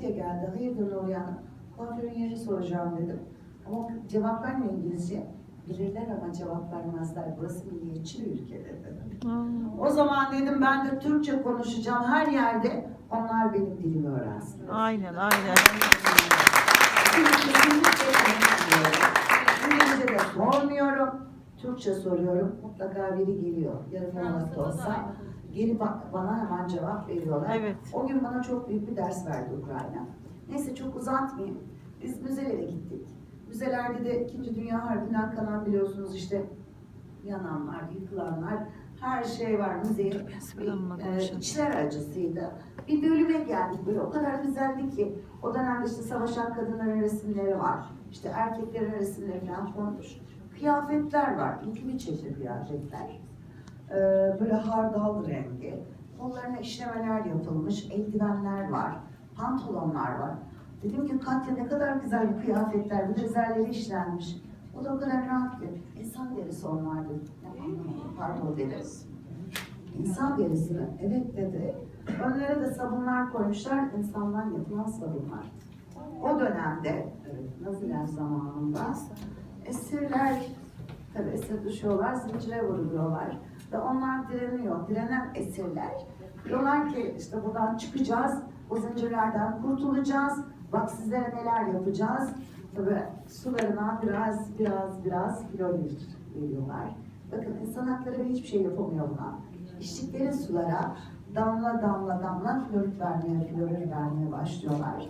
Katya geldi. Hayırdır Nuriye Hanım? Kuaförün yerini soracağım dedim. Ama cevap verme İngilizce. Bilirler ama cevap vermezler. Burası milliyetçi bir ülke dedi. O zaman dedim ben de Türkçe konuşacağım her yerde. Onlar benim dilimi öğrensin. Aynen, aynen. İngilizce de sormuyorum. Türkçe soruyorum. Mutlaka biri geliyor. Yarım yamalak da olsa. Gelip bana hemen cevap veriyorlar. Evet. O gün bana çok büyük bir ders verdi Ukrayna. Neyse çok uzatmayayım. Biz müzelere gittik. Müzelerde de 2. Dünya Harbi'nden kalan biliyorsunuz işte yananlar, yıkılanlar, her şey var müzeye. İçler acısıydı. Bir bölüme geldik böyle o kadar güzeldi ki o dönemde işte savaşan kadınların resimleri var. İşte erkeklerin resimleri falan konmuş. Kıyafetler var. İlgimi çekti kıyafetler. Böyle hardal rengi. Kollarına işlemeler yapılmış, eldivenler var, pantolonlar var. Dedim ki Katya ne kadar güzel bir kıyafetler, bir de üzerleri işlenmiş. O da o kadar rahat ki. İnsan derisi onlar dedi. Pardon dedi. İnsan derisi mi? Evet dedi. Önlere de sabunlar koymuşlar, insandan yapılan sabunlar. O dönemde, Naziler zamanında esirler, tabii esir düşüyorlar, zincire vuruluyorlar. Ve onlar direniyor. Direnen esirler diyorlar ki işte buradan çıkacağız, o zincirlerden kurtulacağız. Bak sizlere neler yapacağız. Tabii sularına biraz flor veriyorlar. Bakın insan hakları hiçbir şey yapamıyor buna. İçtikleri sulara damla flor vermeye başlıyorlar.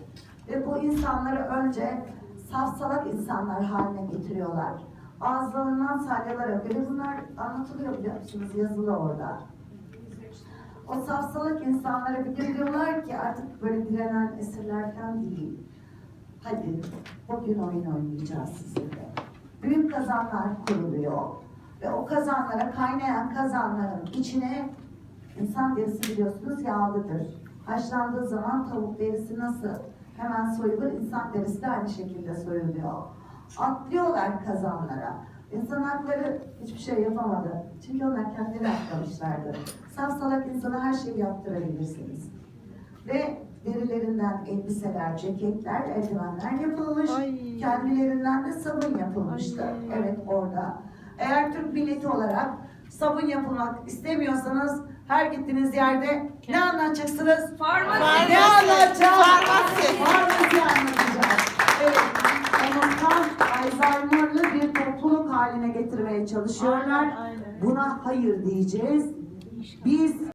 Ve bu insanları önce safsalak insanlar haline getiriyorlar. Ağızlarından salyalar akıyor. Bunlar anlatılıyor biliyor musunuz? Yazılı orada. O safsalak insanlara bir gün diyorlar ki artık böyle direnen esirlerden değil. Hadi bugün oyun oynayacağız sizinle. Büyük kazanlar kuruluyor. Ve o kazanlara, kaynayan kazanların içine insan derisi biliyorsunuz yağlıdır. Haşlandığı zaman tavuk derisi nasıl hemen soyulur, insan derisi de aynı şekilde soyuluyor. Atlıyorlar kazanlara. İnsan hakları hiçbir şey yapamadı. Çünkü onlar kendileri atlamışlardı. Safsalak insana her şeyi yaptırabilirsiniz. Ve derilerinden elbiseler, ceketler, eldivenler yapılmış. Ay. Kendilerinden de sabun yapılmıştı. Ay. Evet orada. Eğer Türk milleti olarak sabun yapılmak istemiyorsanız her gittiğiniz yerde ne anlatacaksınız? Farmasi. Ne anlatacağız? Farmasi. Farmasi anlatacağız. Evet. Alzheimer'lı bir topluluk haline getirmeye çalışıyorlar. Aynen. Buna hayır diyeceğiz. Biz